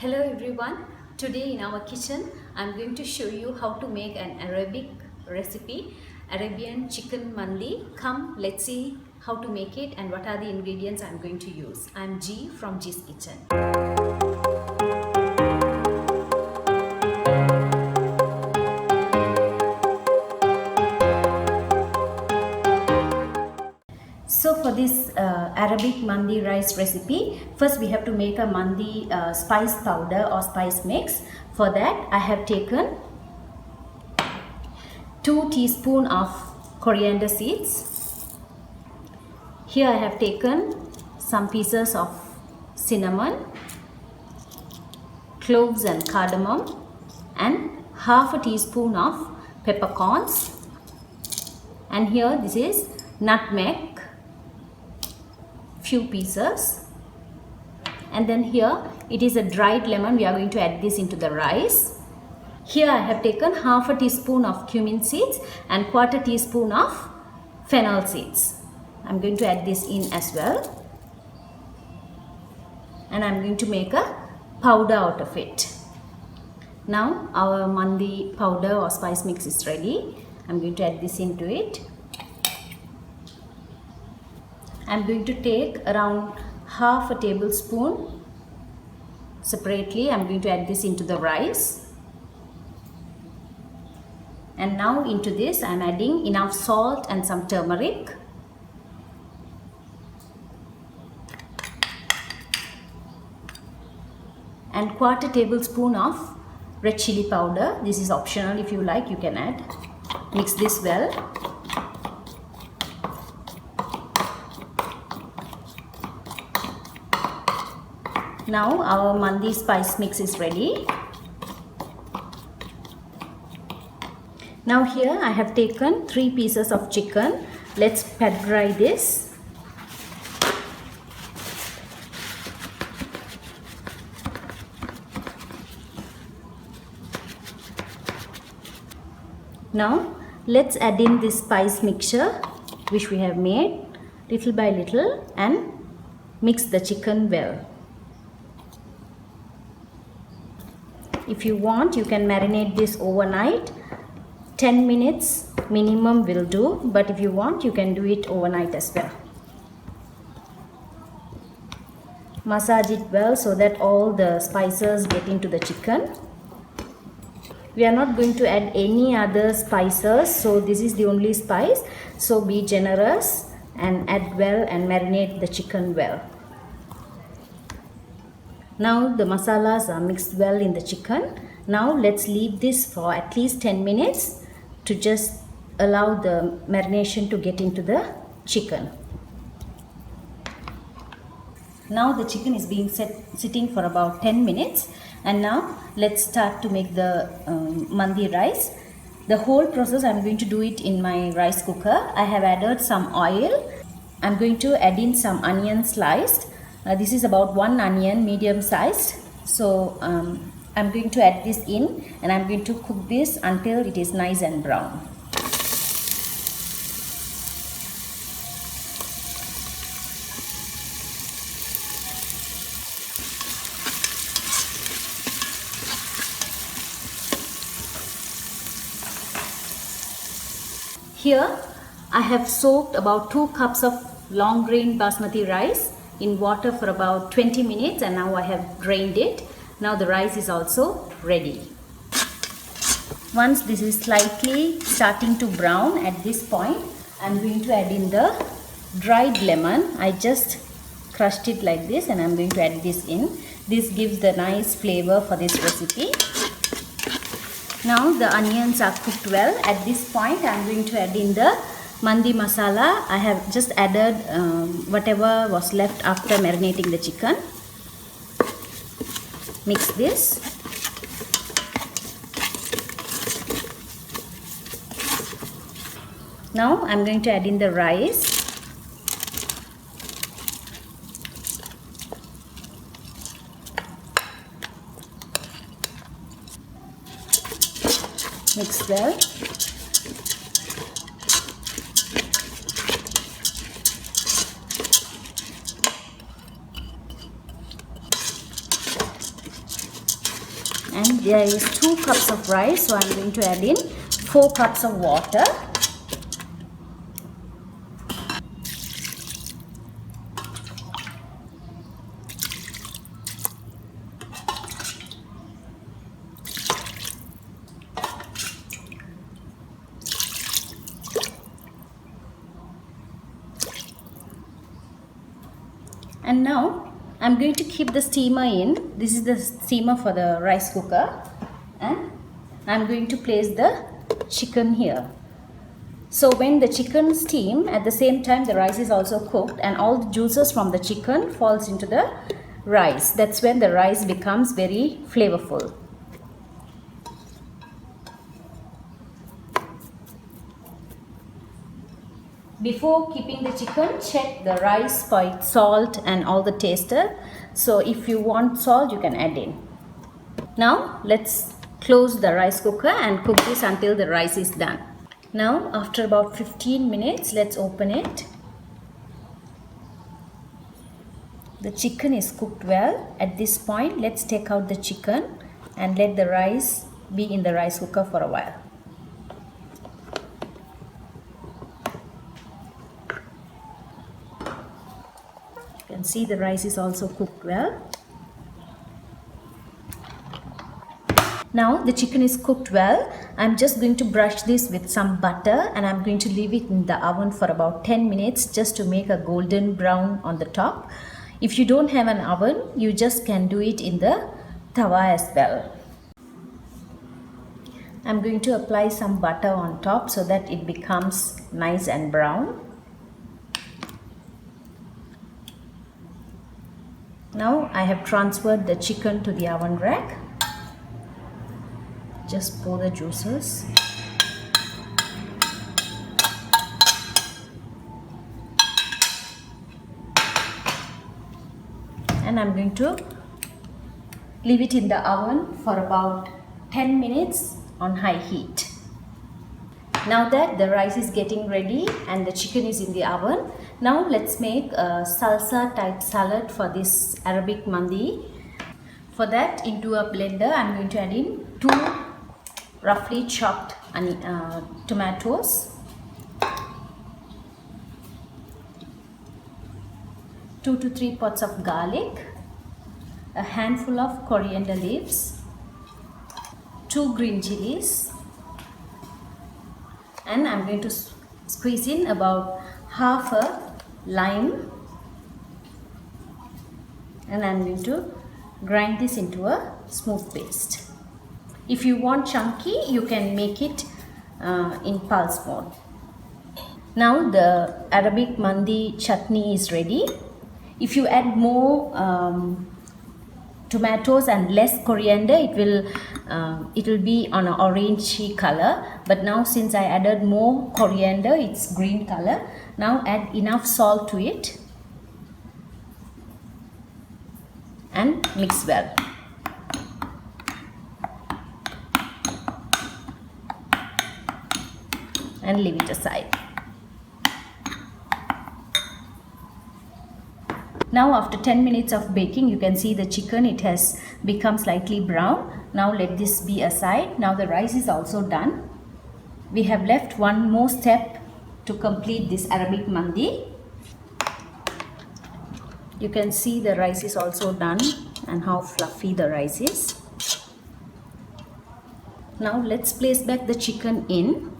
Hello everyone. Today in our kitchen I'm going to show you how to make an Arabic recipe, Arabian chicken mandi. Come, let's see how to make it and what are the ingredients I'm going to use. I'm G from G's Kitchen. So for this Arabic mandi rice recipe, first we have to make a mandi spice powder or spice mix. For that I have taken 2 teaspoons of coriander seeds. Here I have taken some pieces of cinnamon, cloves and cardamom, and half a teaspoon of peppercorns. And here this is nutmeg, few pieces. And then here it is a dried lemon. We are going to add this into the rice. Here I have taken half a teaspoon of cumin seeds and quarter teaspoon of fennel seeds. I'm going to add this in as well. And I'm going to make a powder out of it. Now our mandi powder or spice mix is ready. I'm going to add this into it. I'm going to take around half a tablespoon separately. I'm going to add this into the rice. And now into this I'm adding enough salt and some turmeric. And quarter tablespoon of red chili powder. This is optional, if you like you can add. Mix this well. Now our mandi spice mix is ready. Now here I have taken 3 pieces of chicken. Let's pat dry this. Now let's add in this spice mixture which we have made little by little and mix the chicken well. If you want you can marinate this overnight. 10 minutes minimum will do, but if you want you can do it overnight as well. Massage it well so that all the spices get into the chicken. We are not going to add any other spices, so this is the only spice. So be generous and add well and marinate the chicken well. Now the masalas are mixed well in the chicken. Now let's leave this for at least 10 minutes to just allow the marination to get into the chicken. Now the chicken is being sitting for about 10 minutes, and now let's start to make the mandi rice. The whole process I'm going to do it in my rice cooker. I have added some oil. I'm going to add in some onion sliced. This is about 1 onion, medium sized. So I'm going to add this in and I'm going to cook this until it is nice and brown. Here I have soaked about 2 cups of long grain basmati rice in water for about 20 minutes and now I have drained it. Now the rice is also ready. Once this is slightly starting to brown, at this point I'm going to add in the dried lemon. I just crushed it like this and I'm going to add this in. This gives the nice flavor for this recipe. Now the onions are cooked well. At this point I'm going to add in the mandi masala. I have just added whatever was left after marinating the chicken. Mix this. Now I'm going to add in the rice. Mix well. And there is 2 cups of rice, so I'm going to add in 4 cups of water. And now I'm going to keep the steamer in. This is the steamer for the rice cooker, and I'm going to place the chicken here. So when the chicken steam, at the same time the rice is also cooked, and all the juices from the chicken falls into the rice. That's when the rice becomes very flavorful. Before keeping the chicken, check the rice for its salt and all the taster. So if you want salt, you can add in. Now let's close the rice cooker and cook this until the rice is done. Now after about 15 minutes, let's open it. The chicken is cooked well. At this point, let's take out the chicken and let the rice be in the rice cooker for a while. You can see the rice is also cooked well. Now the chicken is cooked well. I'm just going to brush this with some butter, and I'm going to leave it in the oven for about 10 minutes just to make a golden brown on the top. If you don't have an oven, you just can do it in the tawa as well. I'm going to apply some butter on top so that it becomes nice and brown. Now I have transferred the chicken to the oven rack. Just pour the juices. And I'm going to leave it in the oven for about 10 minutes on high heat. Now that the rice is getting ready and the chicken is in the oven, now let's make a salsa type salad for this Arabic mandi. For that, into a blender, I'm going to add in 2 roughly chopped tomatoes, 2 to 3 pods of garlic, a handful of coriander leaves, 2 green chilies, and I'm going to squeeze in about half a lime, and I'm going to grind this into a smooth paste. If you want chunky, you can make it in pulse mode. Now the Arabic mandi chutney is ready. If you add more tomatoes and less coriander, it will be on an orangey color. But now since I added more coriander, it's green color. Now add enough salt to it and mix well. And leave it aside. Now after 10 minutes of baking, you can see the chicken, it has become slightly brown. Now let this be aside. Now the rice is also done. We have left one more step to complete this Arabic mandi. You can see the rice is also done and how fluffy the rice is. Now let's place back the chicken in.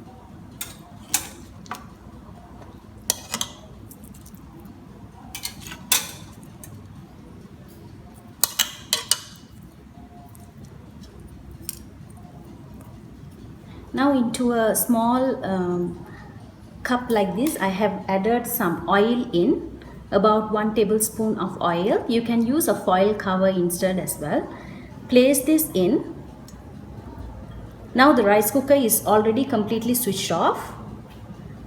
Now into a small cup like this, I have added some oil in, about 1 tablespoon of oil. You can use a foil cover instead as well. Place this in. Now the rice cooker is already completely switched off,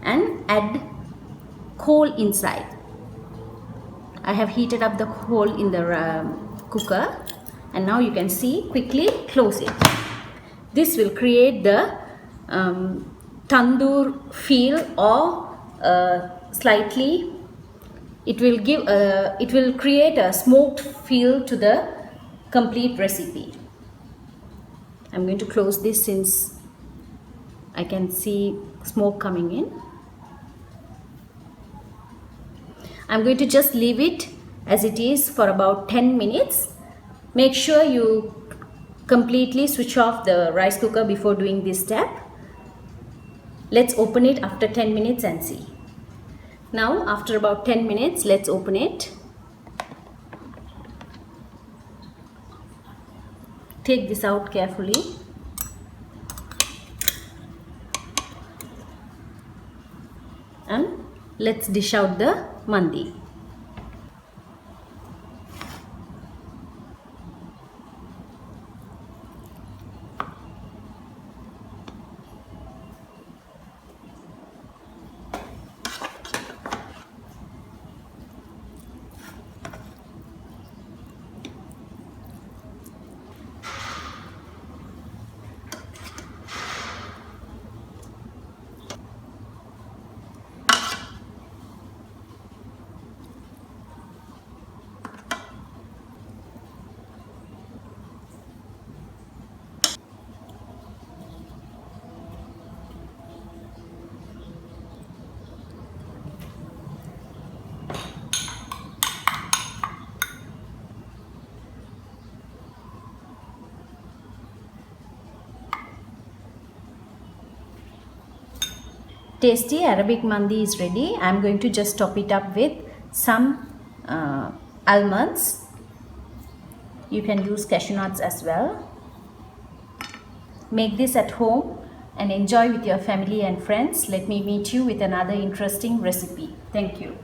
and add coal inside. I have heated up the coal in the cooker, and now you can see, quickly close it. This will create the tandoor feel, or slightly it will create a smoked feel to the complete recipe. I'm going to close this since I can see smoke coming in. I'm going to just leave it as it is for about 10 minutes. Make sure you completely switch off the rice cooker before doing this step. Let's open it after 10 minutes and see. Now after about 10 minutes, let's open it. Take this out carefully. And let's dish out the mandi. Tasty Arabic mandi is ready. I'm going to just top it up with some almonds. You can use cashew nuts as well. Make this at home and enjoy with your family and friends. Let me meet you with another interesting recipe. Thank you.